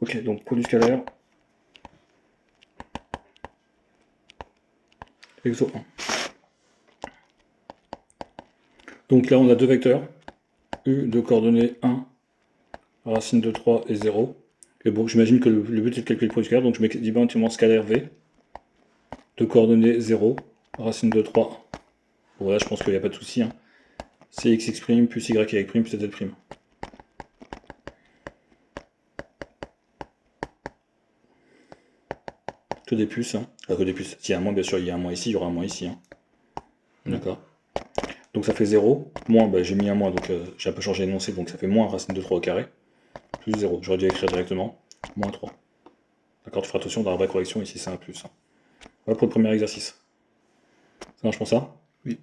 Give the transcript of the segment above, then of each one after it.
Ok, donc produit scalaire. Exo 1. Donc là, on a deux vecteurs. U de coordonnées 1, racine de 3 et 0. Et bon, j'imagine que le but c'est de calculer le produit scalaire, donc je mets dimension scalaire V de coordonnées 0, racine de 3. Bon, là, je pense qu'il n'y a pas de souci. Hein. C'est xx' plus y avec prime plus z'. Que des puces. Hein. Ah, que des puces. S'il y a un moins, bien sûr, il y a un moins ici, il y aura un moins ici. Hein. D'accord. Donc ça fait 0, moins, bah, j'ai mis un moins, donc j'ai un peu changé l'énoncé, donc ça fait moins racine de 3 au carré, plus 0. J'aurais dû écrire directement, moins 3. D'accord, tu feras attention dans la vraie correction, ici c'est un plus. Voilà pour le premier exercice. Ça marche pour ça? Oui.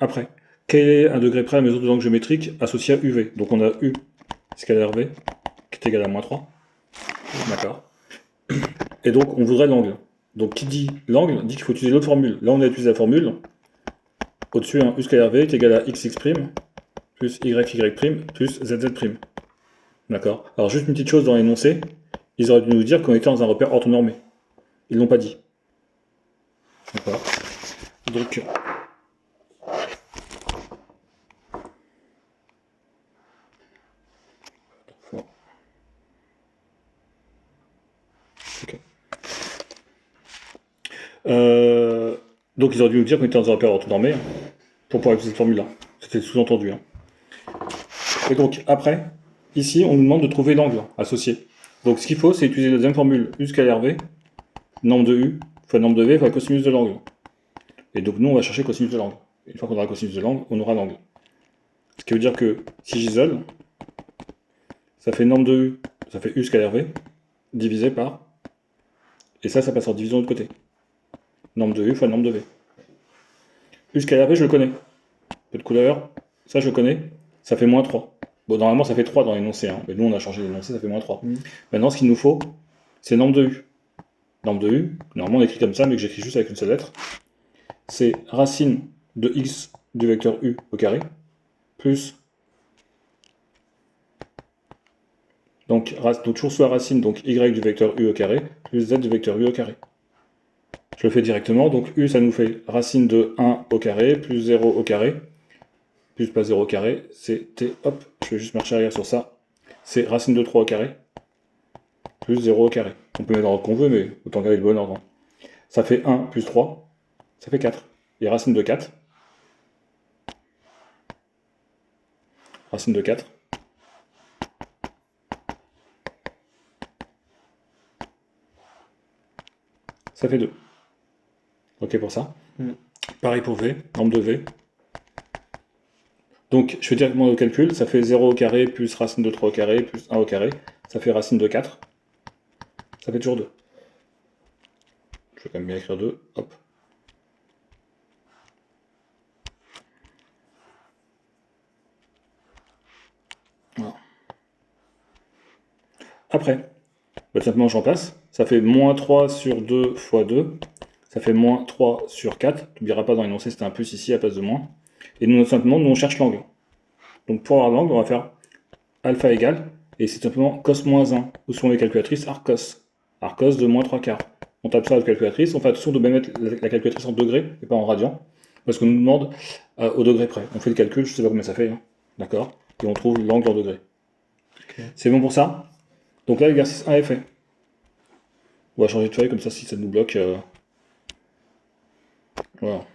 Après, quel est un degré près la mesure de l'angle géométrique associée à UV? Donc on a U scalaire V, qui est égal à moins 3. D'accord. Et donc on voudrait l'angle. Donc qui dit l'angle dit qu'il faut utiliser l'autre formule. Là on a utilisé la formule. Au-dessus, U scalaire V est égal à xx' plus YY' plus ZZ'. D'accord. Alors juste une petite chose dans l'énoncé, ils auraient dû nous dire qu'on était dans un repère orthonormé. Ils l'ont pas dit. D'accord. Donc okay. Donc ils auraient dû nous dire qu'on était dans un repère orthonormé hein, pour pouvoir utiliser cette formule-là. C'était sous-entendu. Hein. Et donc après, ici, on nous demande de trouver l'angle associé. Donc ce qu'il faut, c'est utiliser la deuxième formule U scalaire V, nombre de U fois nombre de V fois cosinus de l'angle. Et donc nous, on va chercher cosinus de l'angle. Une fois qu'on aura cosinus de l'angle, on aura l'angle. Ce qui veut dire que si j'isole, ça fait nombre de U, ça fait U scalaire V, divisé par, et ça passe en division de l'autre côté. Nombre de U fois nombre de V. U scalaire V, je le connais. Peu de couleur, ça je le connais, ça fait moins 3. Bon, normalement ça fait 3 dans l'énoncé, hein. Mais nous on a changé l'énoncé, ça fait moins 3. Maintenant, ce qu'il nous faut, c'est nombre de U. Nombre de U, normalement on écrit comme ça, mais que j'écris juste avec une seule lettre. C'est racine de x du vecteur U au carré, plus donc toujours sous la racine, donc y du vecteur u au carré, plus z du vecteur u au carré. Je le fais directement, donc u ça nous fait racine de 1 au carré, plus 0 au carré, plus pas 0 au carré, c'est t, hop, je vais juste marcher arrière sur ça, c'est racine de 3 au carré, plus 0 au carré. On peut mettre dans l'ordre qu'on veut, mais autant garder le bon ordre. Ça fait 1 plus 3, ça fait 4. Et racine de 4, racine de 4, ça fait 2. Ok pour ça. Pareil pour V, nombre de V. Donc je fais directement le calcul, ça fait 0 au carré plus racine de 3 au carré plus 1 au carré, ça fait racine de 4. Ça fait toujours 2. Je vais quand même bien écrire 2, hop. Voilà. Après, bah, simplement j'en passe, ça fait moins 3 sur 2 fois 2, ça fait moins 3 sur 4, tu n'oublieras pas dans l'énoncé c'était un plus ici à place de moins. Et nous simplement, nous on cherche l'angle. Donc pour avoir l'angle, on va faire alpha égale, et c'est simplement cos moins 1, où sont les calculatrices arcos. Arcos de moins 3 quarts. On tape ça à la calculatrice, on fait attention de bien mettre la calculatrice en degrés et pas en radians, parce qu'on nous demande au degré près. On fait le calcul, je sais pas combien ça fait, hein. D'accord. Et on trouve l'angle en degrés. Okay. C'est bon pour ça? Donc là, l'exercice 1 est fait. On va changer de feuille, comme ça, si ça nous bloque. Voilà.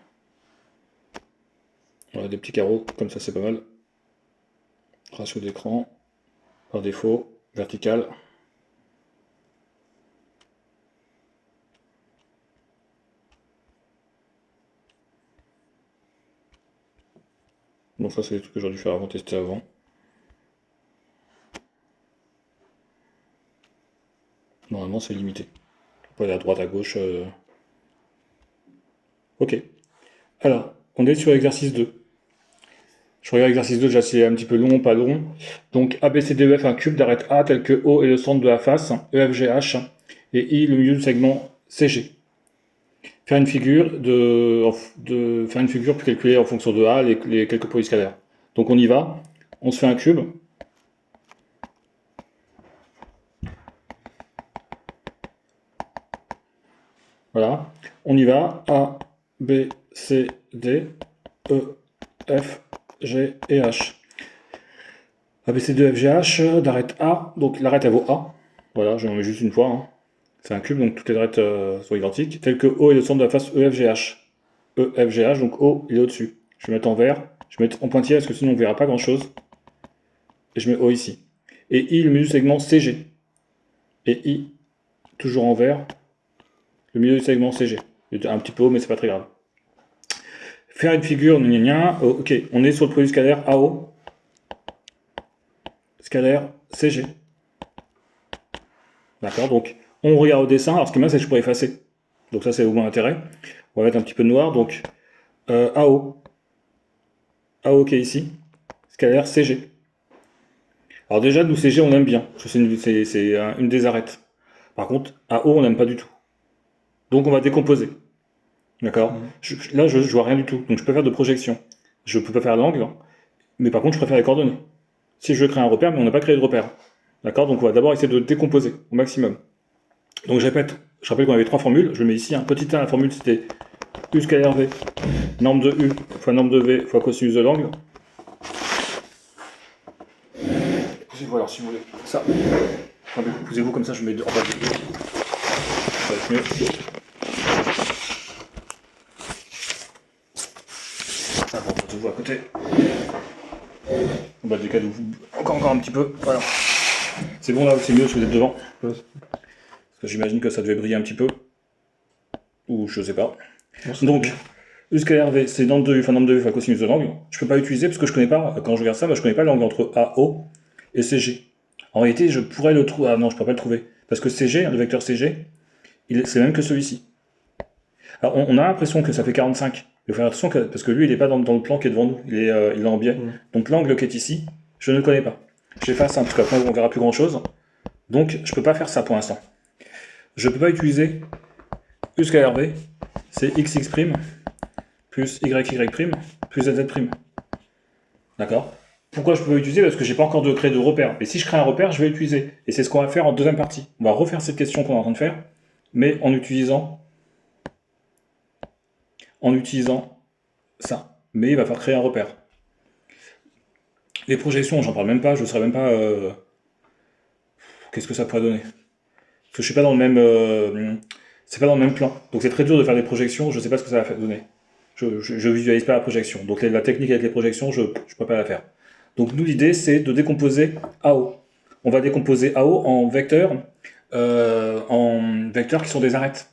Voilà, des petits carreaux, comme ça, c'est pas mal. Ratio d'écran, par défaut, vertical. Bon, ça, c'est des trucs que j'aurais dû faire avant, tester avant. Normalement, c'est limité. On peut aller à droite, à gauche. Ok. Alors, on est sur l'exercice 2. Je regarde l'exercice 2, déjà c'est un petit peu long, pas long. Donc ABCDEF, un cube d'arête A tel que O est le centre de la face, EFGH et I le milieu du segment CG. Faire une figure puis calculer en fonction de A les quelques produits scalaires. Donc on y va, on se fait un cube. Voilà. On y va. A, B, C, D, E, F, G et H. A, B, C, D, F, G, H, d'arête A. Donc l'arête, elle vaut A. Voilà, j'en mets juste une fois. Hein. C'est un cube, donc toutes les arêtes sont identiques. Tel que O est le centre de la face E, F, G, H. E, F, G, H, donc O, il est au-dessus. Je vais mettre en vert. Je vais mettre en pointillé parce que sinon on ne verra pas grand-chose. Et je mets O ici. Et I, le milieu du segment CG. Et I, toujours en vert, le milieu du segment CG. Un petit peu haut, mais c'est pas très grave. Faire une figure, gna gna gna. Oh, ok, on est sur le produit scalaire AO. Scalaire CG. D'accord, donc on regarde au dessin. Alors ce qui est bien, c'est que je pourrais effacer. Donc ça, c'est au moins intérêt. On va mettre un petit peu de noir. Donc AO. AO qui est ici. Scalaire CG. Alors déjà, nous CG, on aime bien. Parce que c'est une des arêtes. Par contre, AO, on n'aime pas du tout. Donc on va décomposer. D'accord. Là, je vois rien du tout. Donc je peux faire de projection. Je peux pas faire l'angle. Mais par contre, je préfère les coordonnées. Si je veux créer un repère, mais on n'a pas créé de repère. D'accord. Donc on va d'abord essayer de décomposer au maximum. Donc je répète. Je rappelle qu'on avait 3 formules. Je mets ici un petit 1. La formule, c'était U scalaire V, norme de U fois norme de V fois cosinus de l'angle. Posez-vous alors si vous voulez. Ça. Posez-vous comme ça, je mets en bas de U. Ça va être mieux. Ah bon, posez-vous à côté. En bas du cas, encore un petit peu. Voilà. C'est bon là, c'est mieux si vous êtes devant. Parce que j'imagine que ça devait briller un petit peu. Ou je sais pas. Donc, U scalaire V, c'est norme de U, enfin norme de U fois cosinus de l'angle. Je peux pas l'utiliser parce que je connais pas, quand je regarde ça, je connais pas l'angle entre AO et CG. En réalité, je pourrais le trouver. Ah non, je pourrais pas le trouver. Parce que CG, le vecteur CG, c'est le même que celui-ci. Alors, on a l'impression que ça fait 45. Il faut faire attention parce que lui, il est pas dans le plan qui est devant nous. Il est en biais. Donc l'angle qui est ici, je ne le connais pas. J'efface un, parce qu'après, on verra plus grand chose. Donc, je peux pas faire ça pour l'instant. Je peux pas utiliser U scalaire V, c'est XX' plus YY' plus ZZ'. D'accord. Pourquoi je peux pas l'utiliser? Parce que j'ai pas encore de créer de repère. Et si je crée un repère, je vais l'utiliser. Et c'est ce qu'on va faire en deuxième partie. On va refaire cette question qu'on est en train de faire, mais en utilisant ça. Mais il va falloir créer un repère. Les projections, j'en parle même pas, je ne saurais même pas qu'est-ce que ça pourrait donner. Parce que je suis pas dans le même. C'est pas dans le même plan. Donc c'est très dur de faire des projections, je sais pas ce que ça va donner. Je visualise pas la projection. Donc la technique avec les projections, je peux pas la faire. Donc nous l'idée c'est de décomposer AO. On va décomposer AO en vecteurs qui sont des arêtes.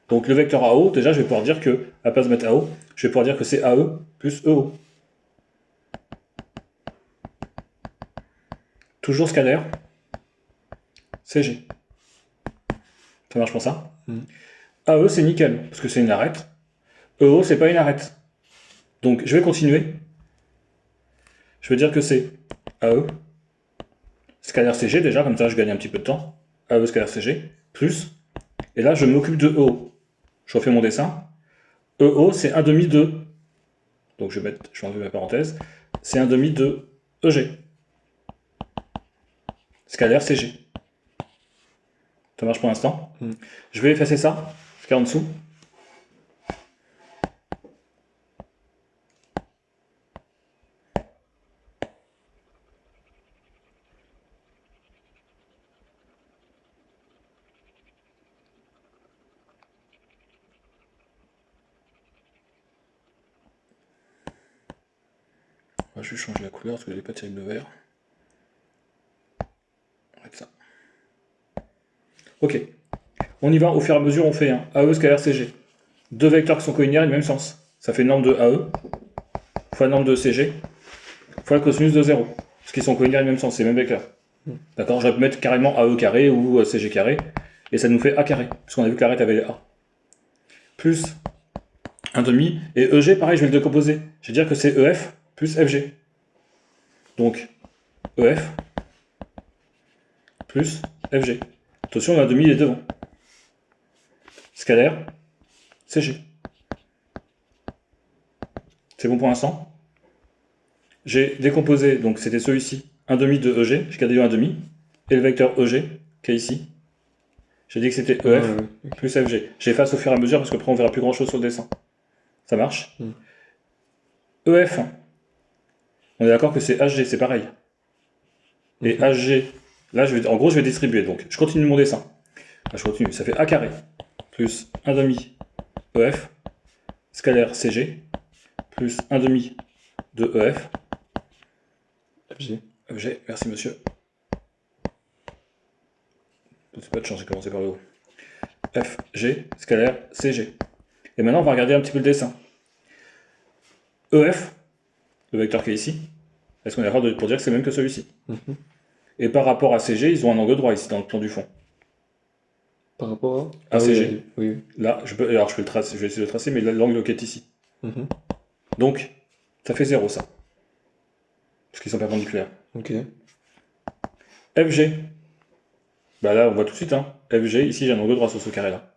Donc le vecteur AO, déjà je vais pouvoir dire que, à la place de mettre AO, je vais pouvoir dire que c'est AE plus EO. Toujours scalaire, CG. Ça marche pour ça. AE c'est nickel, parce que c'est une arête. EO c'est pas une arête. Donc je vais continuer. Je vais dire que c'est AE, scalaire CG déjà, comme ça je gagne un petit peu de temps. AE scalaire CG, plus. Et là je m'occupe de EO. Je refais mon dessin. EO c'est 1 demi de. Donc je vais enlever ma parenthèse. C'est 1 demi de EG. Scalaire CG. Ça marche pour l'instant. Je vais effacer ça, ce qu'il y a en dessous. On va juste changer la couleur parce que j'ai pas terrible le vert. On va mettre ça. Ok. On y va, au fur et à mesure, on fait un AE scalaire CG. Deux vecteurs qui sont collinéaires, du même sens. Ça fait norme de AE fois norme de CG fois cosinus de 0. Parce qu'ils sont collinéaires du même sens, c'est les mêmes vecteurs. D'accord. J'aurais pu mettre carrément AE carré ou CG carré. Et ça nous fait A carré. Puisqu'on a vu que l'arête avait les A. Plus 1 demi. Et EG, pareil, je vais le décomposer. Je vais dire que c'est EF plus FG. Donc, EF plus FG. Attention, on a 1 demi, il est devant. Scalaire, CG. C'est bon pour l'instant. J'ai décomposé, donc c'était celui-ci, 1 demi de EG, j'ai gardé 1 demi, et le vecteur EG, qui est ici. J'ai dit que c'était EF Ouais. plus FG. J'efface au fur et à mesure parce qu'après on verra plus grand chose sur le dessin. Ça marche EF, on est d'accord que c'est HG, c'est pareil. Et HG, là en gros je vais distribuer, donc je continue mon dessin. Là, je continue, ça fait A carré plus 1 demi EF, scalaire CG, plus 1 demi de EF. FG. FG, merci monsieur. C'est pas de chance, j'ai commencé par le haut. FG, scalaire CG. Et maintenant on va regarder un petit peu le dessin. EF, le vecteur qui est ici, est-ce qu'on est d'accord pour dire que c'est le même que celui-ci? Et par rapport à CG, ils ont un angle droit ici dans le plan du fond. Par rapport à CG. Oui. Là, je peux le tracer, je vais essayer de le tracer, mais l'angle qui est ici. Donc, ça fait 0 ça. Parce qu'ils sont perpendiculaires. Ok. FG. Bah là, on voit tout de suite, hein. FG, ici j'ai un angle droit sur ce carré-là.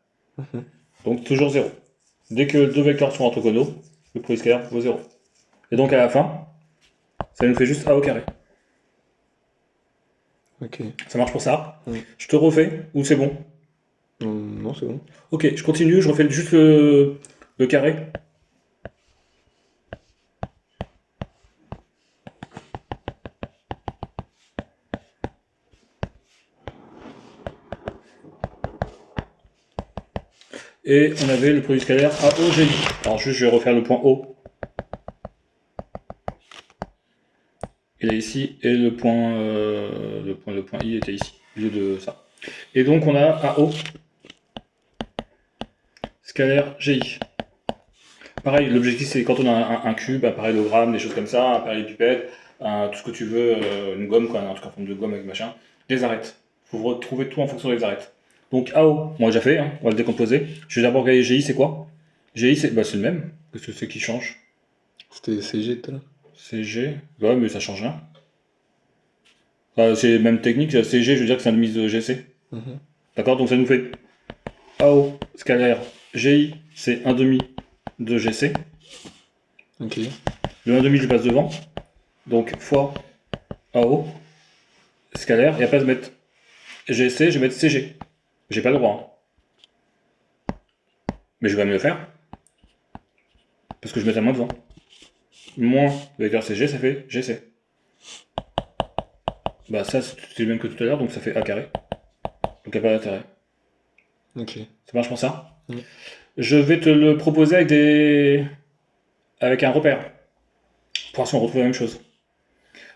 Donc toujours 0. Dès que deux vecteurs sont orthogonaux, le produit scalaire vaut 0. Et donc à la fin, ça nous fait juste A au carré. Ok. Ça marche pour ça. Je te refais, ou c'est bon? Non, c'est bon. Ok, je continue, je refais juste le carré. Et on avait le produit scalaire AOGI. Alors juste, je vais refaire le point O. Il est ici, et le point I était ici, au lieu de ça. Et donc on a AO, scalaire GI. Pareil, l'objectif c'est quand on a un cube, un parallélogramme, des choses comme ça, un parallélépipède, tout ce que tu veux, une gomme, quoi, un truc en forme de gomme avec machin, les arêtes. Il faut retrouver tout en fonction des arêtes. Donc AO, on l'a déjà fait, hein, on va le décomposer. Je vais d'abord regarder GI, c'est quoi? GI, c'est le même. Qu'est-ce que c'est qui change? C'était CG tout à l'heure. CG, ouais, mais ça change rien. Enfin, c'est même technique, CG, je veux dire que c'est un demi de GC. D'accord, donc ça nous fait AO scalaire GI, c'est 1 demi de GC. Ok. Le 1 demi, je le passe devant. Donc fois AO scalaire, et après je vais mettre GC, je vais mettre CG. J'ai pas le droit. Hein. Mais je vais même le faire. Parce que je mets un moins devant. Moins vecteur CG, ça fait GC. Bah ça, c'est le même que tout à l'heure, donc ça fait A carré. Donc il n'y a pas d'intérêt. Ok. Ça marche pour ça? Je vais te le proposer avec un repère. Pour voir si on retrouve la même chose.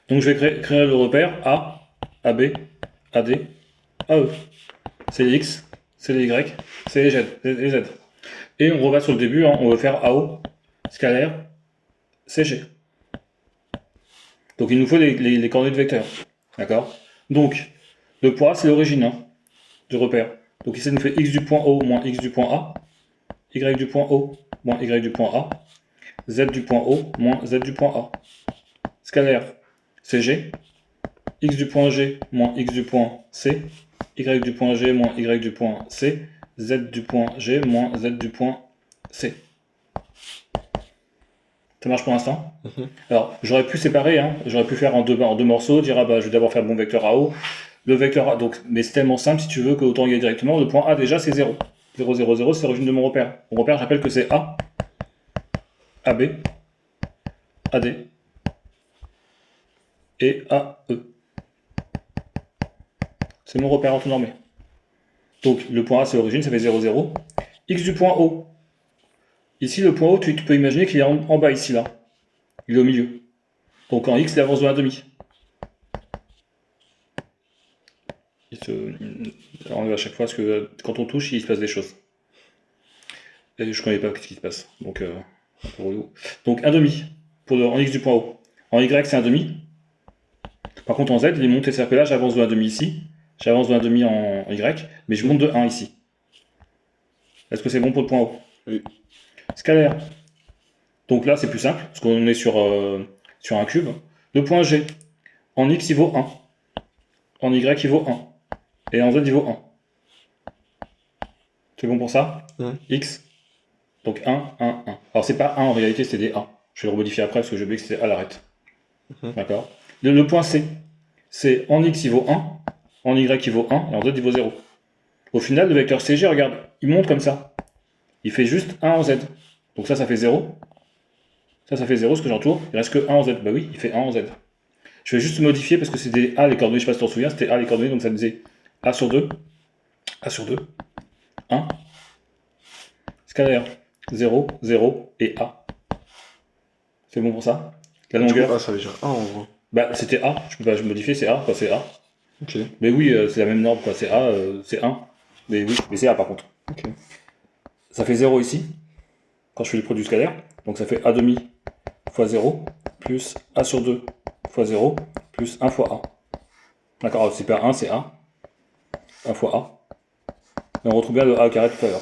Donc je vais créer le repère A, AB, AD, AE. C'est les X, c'est les Y, c'est les Z. Et on revient sur le début, hein, on veut faire AO, scalaire, CG. Donc il nous faut les coordonnées de vecteurs. D'accord? Donc, le point A, c'est l'origine hein, du repère. Donc ici, ça nous fait X du point O moins X du point A, Y du point O moins Y du point A, Z du point O moins Z du point A. Scalaire, CG, X du point G moins X du point C, Y du point G moins Y du point C, Z du point G moins Z du point C. Ça marche pour l'instant. Alors, j'aurais pu séparer, hein. J'aurais pu faire en deux morceaux, dire, ah bah, je vais d'abord faire mon vecteur AO, le vecteur A, donc, mais c'est tellement simple, si tu veux, que autant y aller directement. Le point A, déjà, c'est 0. 0, 0, 0, c'est l'origine de mon repère. Mon repère, j'appelle que c'est A, AB, AD, et AE. C'est mon repère orthonormé. Donc, le point A, c'est l'origine, ça fait 0, 0. X du point O. Ici, le point O, tu peux imaginer qu'il est en bas, ici, là. Il est au milieu. Donc, en X, il avance de 1,5. Il enlève à chaque fois parce que quand on touche, il se passe des choses. Et je connais pas ce qui se passe. Donc, donc 1,5 en X du point O. En Y, c'est 1,5. Par contre, en Z, il est monté, c'est-à-dire que là, j'avance de 1,5 ici. J'avance de 1,5 en Y, mais je monte de 1 ici. Est-ce que c'est bon pour le point O? Oui. Scalaire. Donc là, c'est plus simple, parce qu'on est sur un cube. Le point G. En X, il vaut 1. En Y, il vaut 1. Et en Z, il vaut 1. C'est bon pour ça? X. Donc 1, 1, 1. Alors c'est pas 1 en réalité, c'est des 1. Je vais le remodifier après parce que j'ai oublié que c'était à l'arrête. D'accord? Le point C. C'est en X, il vaut 1. En Y, il vaut 1. Et en Z, il vaut 0. Au final, le vecteur CG, regarde, il monte comme ça. Il fait juste 1 en Z. Donc ça fait 0. Ça fait 0, ce que j'entoure. Il reste que 1 en Z. Bah oui, il fait 1 en Z. Je vais juste modifier parce que c'était A les coordonnées, je sais pas si tu t'en souviens, c'était A les coordonnées, donc ça me disait A sur 2, 1, scalaire, 0, 0 et A. C'est bon pour ça? La Du coup, longueur, ça veut dire 1 en gros. bah c'était A, je peux pas modifier, c'est A, quoi, c'est A. Ok. Mais oui, c'est la même norme, quoi, c'est A, c'est 1. Mais oui, mais c'est A par contre. Ok. Ça fait 0 ici, quand je fais le produit scalaire. Donc ça fait A demi fois 0, plus A sur 2 fois 0, plus 1 fois A. D'accord, c'est pas 1, c'est A. 1 fois A. Et on retrouve bien le A au carré tout à l'heure.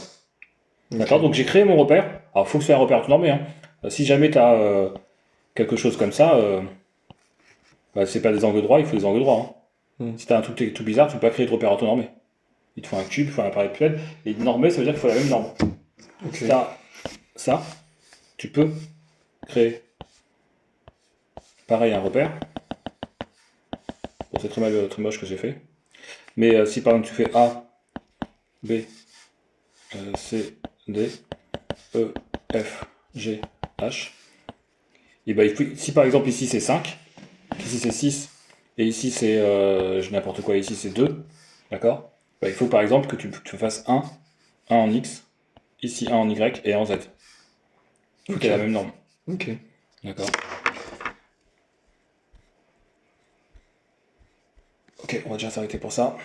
D'accord, donc j'ai créé mon repère. Alors il faut que ce soit un repère tout normé. Hein. Si jamais tu as quelque chose comme ça, bah, c'est pas des angles droits, il faut des angles droits. Hein. Si tu as un truc tout bizarre, tu peux pas créer de repère orthonormé. Il te faut un cube, il faut un appareil actuel. Et normé, ça veut dire qu'il faut la même norme. Ok. Si tu as ça, tu peux créer pareil un repère. Bon, c'est très moche que j'ai fait. Mais si par exemple tu fais A, B, C, D, E, F, G, H, et ben, si par exemple ici c'est 5, ici c'est 6, et ici c'est n'importe quoi, ici c'est 2, d'accord, ben, il faut par exemple que tu fasses 1 en X, ici 1 en Y et 1 en Z. Il faut qu'il y ait la même norme. Ok. D'accord. Ok, on va déjà s'arrêter pour ça.